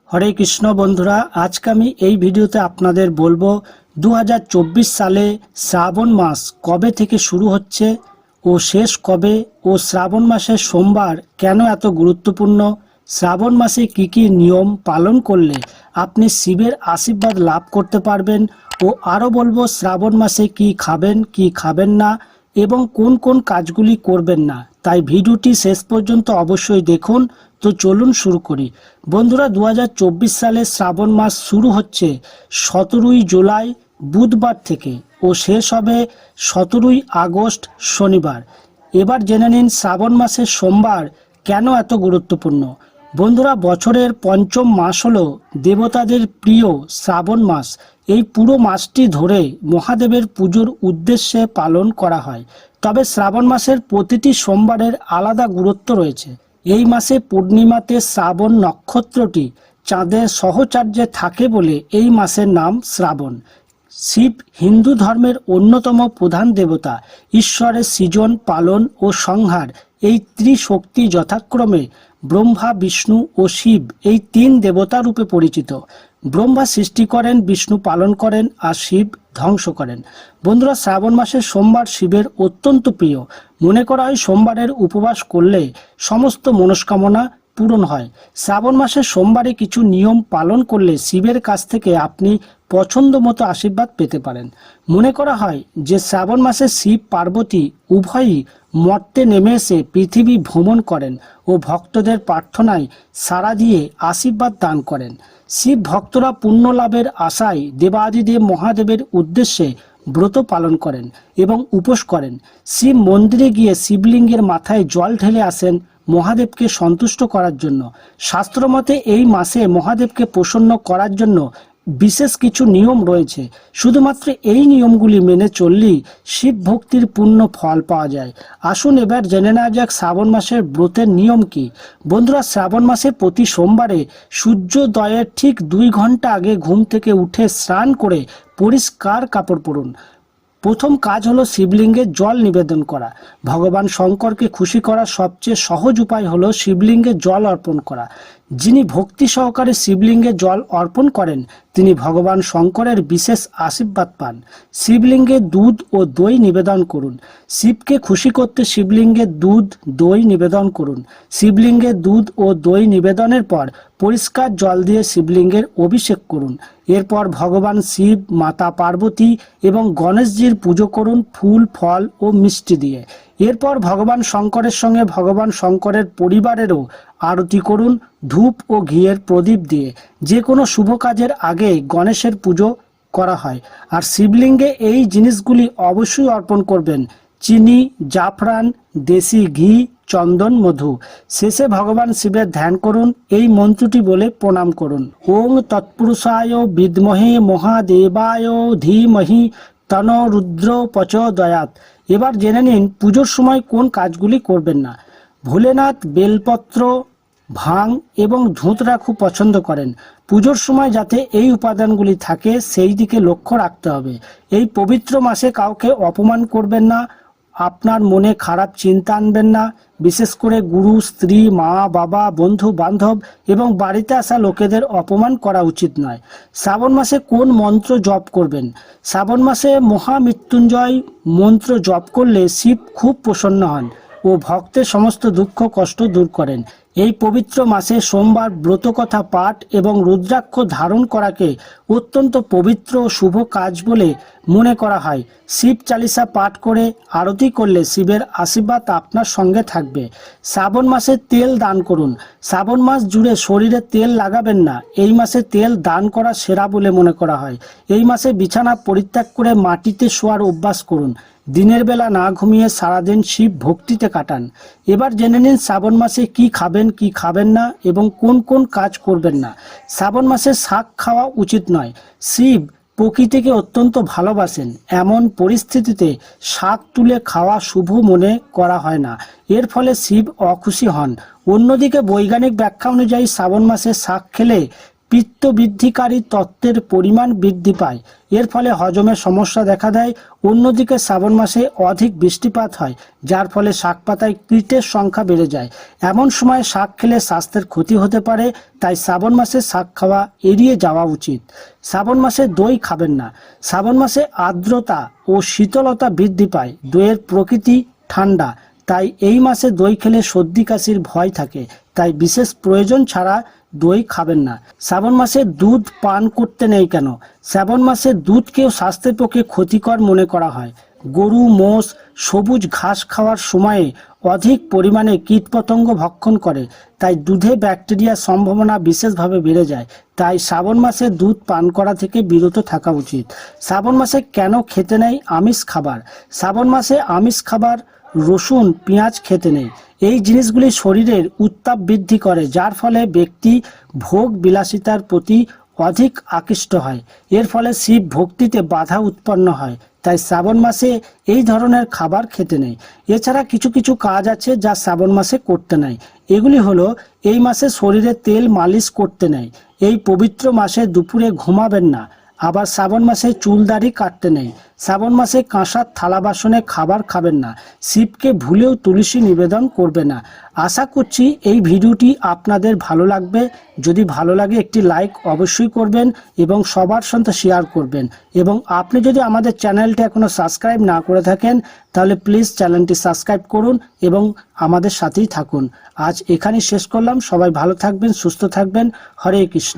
হরে কৃষ্ণ বন্ধুরা, আজকে আমি এই ভিডিওতে আপনাদের বলবো 2024 সালে শ্রাবণ মাস কবে থেকে শুরু হচ্ছে ও শেষ কবে, ও শ্রাবণ মাসের সোমবার কেন এত গুরুত্বপূর্ণ, শ্রাবণ মাসে কি কি নিয়ম পালন করলে আপনি শিবের আশীর্বাদ লাভ করতে পারবেন, ও আরও বলবো শ্রাবণ মাসে কি খাবেন কি খাবেন না এবং কোন কোন কাজগুলি করবেন না। তাই ভিডিওটি শেষ পর্যন্ত অবশ্যই দেখুন। তো চলুন শুরু করি। বন্ধুরা, 2024 সালে শ্রাবণ মাস শুরু হচ্ছে 17ই জুলাই বুধবার থেকে ও শেষ হবে 17ই আগস্ট শনিবার। এবার জেনে নিন শ্রাবণ মাসের সোমবার কেন এত গুরুত্বপূর্ণ। বন্ধুরা, বছরের পঞ্চম মাস হলো দেবতাদের প্রিয় শ্রাবণ মাস। এই পুরো মাসটি ধরে মহাদেবের পুজোর উদ্দেশ্যে পালন করা হয়। তবে শ্রাবণ মাসের প্রতিটি সোমবারের আলাদা গুরুত্ব রয়েছে। এই মাসে পূর্ণিমাতে শ্রাবণ নক্ষত্রটি চাঁদের সহচার্যে থাকে বলে এই মাসের নাম শ্রাবণ। শিব হিন্দু ধর্মের অন্যতম প্রধান দেবতা। ঈশ্বরের সৃজন, পালন ও সংহার এই ত্রিশক্তি যথাক্রমে ব্রহ্মা, বিষ্ণু ও শিব এই তিন দেবতা রূপে পরিচিত। ব্রহ্মা সৃষ্টি করেন, বিষ্ণু পালন করেন আর শিব ধ্বংস করেন। বন্ধুরা, শ্রাবণ মাসের সোমবার শিবের অত্যন্ত প্রিয়। মনে করা হয় সোমবারের উপবাস করলে সমস্ত মনস্কামনা পূরণ হয়। শ্রাবণ মাসের সোমবারে কিছু নিয়ম পালন করলে শিবের কাছ থেকে আপনি পছন্দ মতো আশীর্বাদ পেতে পারেন। মনে করা হয় যে শ্রাবণ মাসে শিব পার্বতী উভয়ই মর্তে নেমে এসে পৃথিবী ভ্রমণ করেন ও ভক্তদের প্রার্থনায় সাড়া দিয়ে আশীর্বাদ দান করেন। শিব ভক্তরা পুণ্য লাভের আশায় দেবাদিদেব মহাদেবের উদ্দেশ্যে ব্রত পালন করেন এবং উপোস করেন। শিব মন্দিরে গিয়ে শিবলিঙ্গের মাথায় জল ঢেলে আসেন মহাদেবকে সন্তুষ্ট করার জন্য। শাস্ত্রমতে এই মাসে মহাদেবকে প্রসন্ন করার জন্য বিশেষ কিছু নিয়ম রয়েছে। শুধুমাত্র এই নিয়মগুলি মেনে চললেই শিব ভক্তির পূর্ণ ফল পাওয়া যায়। আসুন এবার জেনে নেওয়া যাক শ্রাবণ মাসের ব্রতের নিয়ম কি। বন্ধুরা, শ্রাবণ মাসে প্রতি সোমবারে সূর্যোদয়ের ঠিক 2 ঘন্টা আগে ঘুম থেকে উঠে স্নান করে পরিষ্কার কাপড় পরুন। প্রথম কাজ হলো শিবলিঙ্গে জল নিবেদন করা। ভগবান শঙ্করকে খুশি করার সবচেয়ে সহজ উপায় হলো শিবলিঙ্গে জল অর্পণ করা। যিনি ভক্তি সহকারে শিবলিঙ্গে জল অর্পণ করেন তিনি ভগবান শঙ্করের বিশেষ আশীর্বাদ পান। শিবলিঙ্গে দুধ ও দই নিবেদন করুন। শিবকে খুশি করতে শিবলিঙ্গে দুধ দই নিবেদন করুন। শিবলিঙ্গে দুধ ও দই নিবেদনের পর পরিষ্কার জল দিয়ে শিবলিঙ্গের অভিষেক করুন। এরপর ভগবান শিব, মাতা পার্বতী এবং গণেশজির পুজো করুন ফুল, ফল ও মিষ্টি দিয়ে। এরপর ভগবান শঙ্করের সঙ্গে ভগবান শঙ্করের পরিবারেরও আরতি করুন ধূপ ও ঘিয়ের প্রদীপ দিয়ে। যে কোনো শুভ কাজের আগে গণেশের পুজো করা হয়। আর শিবলিঙ্গে এই জিনিসগুলি অবশ্যই অর্পণ করবেন: চিনি, জাফরান, দেশি ঘি, চন্দন, মধু। শেষে ভগবান শিবের ধ্যান করুন। এই মন্ত্রটি বলে প্রণাম করুন: ওং তৎপুরুষায় বিদ্মহে মহাদেবায় ধীমহি তন রুদ্র প্রচোদয়াৎ। এবার জেনে নিন পুজোর সময় কোন কাজগুলি করবেন না। ভোলেনাথ বেলপত্র, ভাং এবং ধুতরা খুব পছন্দ করেন। পুজোর সময় যাতে এই উপাদানগুলি থাকে সেই দিকে লক্ষ্য রাখতে হবে। এই পবিত্র মাসে কাউকে অপমান করবেন না, আপনার মনে খারাপ চিন্তা আনবেন না। বিশেষ করে গুরু, স্ত্রী, মা, বাবা, বন্ধু বান্ধব এবং বাড়িতে আসা লোকেদের অপমান করা উচিত নয়। শ্রাবণ মাসে কোন মন্ত্র জপ করবেন? শ্রাবণ মাসে মহামৃত্যুঞ্জয় মন্ত্র জপ করলে শিব খুব প্রসন্ন হন ও ভক্তের সমস্ত দুঃখ কষ্ট দূর করেন। এই পবিত্র মাসে সোমবার ব্রতকথা পাঠ এবং রুদ্রাক্ষ ধারণ করাকে অত্যন্ত পবিত্র ও শুভ কাজ বলে মনে করা হয়। শিব চালিসা পাঠ করে আরতি করলে শিবের আশীর্বাদ আপনার সঙ্গে থাকবে। শ্রাবণ মাসে তেল দান করুন। শ্রাবণ মাস জুড়ে শরীরে তেল লাগাবেন না। এই মাসে তেল দান করা সেরা বলে মনে করা হয়। এই মাসে বিছানা পরিত্যাগ করে মাটিতে শোয়ার অভ্যাস করুন। দিনের বেলা না ঘুমিয়ে সারাদিন শিব ভক্তিতে কাটান। এবার জেনে নিন শ্রাবণ মাসে কি খাবেন কি খাবেন না এবং কোন কোন কাজ করবেন না। শ্রাবণ মাসে শাক খাওয়া উচিত নয়। শিব প্রকৃতিকে অত্যন্ত ভালোবাসেন। এমন পরিস্থিতিতে শাক তুলে খাওয়া শুভ মনে করা হয় না। এর ফলে শিব অখুশি হন। অন্যদিকে বৈজ্ঞানিক ব্যাখ্যা অনুযায়ী শ্রাবণ মাসে শাক খেলে পিত্ত বৃদ্ধিকারী তত্ত্বের পরিমাণ বৃদ্ধি পায়। এর ফলে হজমের সমস্যা দেখা দেয়। অন্যদিকে শ্রাবণ মাসে অধিক বৃষ্টিপাত হয়, যার ফলে শাকপাতায় কীটের সংখ্যা বেড়ে যায়। এমন সময় শাক খেলে স্বাস্থ্যের ক্ষতি হতে পারে, তাই শ্রাবণ মাসে শাক খাওয়া এড়িয়ে যাওয়া উচিত। শ্রাবণ মাসে দই খাবেন না। শ্রাবণ মাসে আর্দ্রতা ও শীতলতা বৃদ্ধি পায়। দইয়ের প্রকৃতি ঠান্ডা, তাই এই মাসে দই খেলে সর্দি কাশির ভয় থাকে, তাই বিশেষ প্রয়োজন ছাড়া দই খাবেন না। শ্রাবণ মাসে দুধ পান করতে নেই কেন? শ্রাবণ মাসে দুধকেও স্বাস্থ্যের পক্ষে ক্ষতিকর মনে করা হয়। গরু, মোষ সবুজ ঘাস খাওয়ার সময়ে অধিক পরিমাণে কীটপতঙ্গ ভক্ষণ করে, তাই দুধে ব্যাকটেরিয়ার সম্ভাবনা বিশেষভাবে বেড়ে যায়। তাই শ্রাবণ মাসে দুধ পান করা থেকে বিরত থাকা উচিত। শ্রাবণ মাসে কেন খেতে নেই আমিষ খাবার? শ্রাবণ মাসে আমিষ খাবার রসুন, পেঁয়াজ খেতে নেই। এই জিনিসগুলি শরীরের উত্তাপ বৃদ্ধি করে, যার ফলে ব্যক্তি ভোগ বিলাসিতার প্রতি অধিক আকৃষ্ট হয়। এর ফলে শিব ভক্তিতে বাধা উৎপন্ন হয়, তাই শ্রাবণ মাসে এই ধরনের খাবার খেতে নেই। এছাড়া কিছু কিছু কাজ আছে যা শ্রাবণ মাসে করতে নেই। এগুলি হলো, এই মাসে শরীরে তেল মালিশ করতে নেই। এই পবিত্র মাসে দুপুরে ঘুমাবেন না। আবার শ্রাবণ মাসে চুল দাড়ি কাটতে নেই। শ্রাবণ মাসে কাঁসার থালা বাসনে খাবার খাবেন না। শিবকে ভুলেও তুলসী নিবেদন করবে না। আশা করছি এই ভিডিওটি আপনাদের ভালো লাগবে। যদি ভালো লাগে একটি লাইক অবশ্যই করবেন এবং সবার সাথে শেয়ার করবেন। এবং আপনি যদি আমাদের চ্যানেলটি এখনও সাবস্ক্রাইব না করে থাকেন, তাহলে প্লিজ চ্যানেলটি সাবস্ক্রাইব করুন এবং আমাদের সাথেই থাকুন। আজ এখানেই শেষ করলাম। সবাই ভালো থাকবেন, সুস্থ থাকবেন। হরে কৃষ্ণ।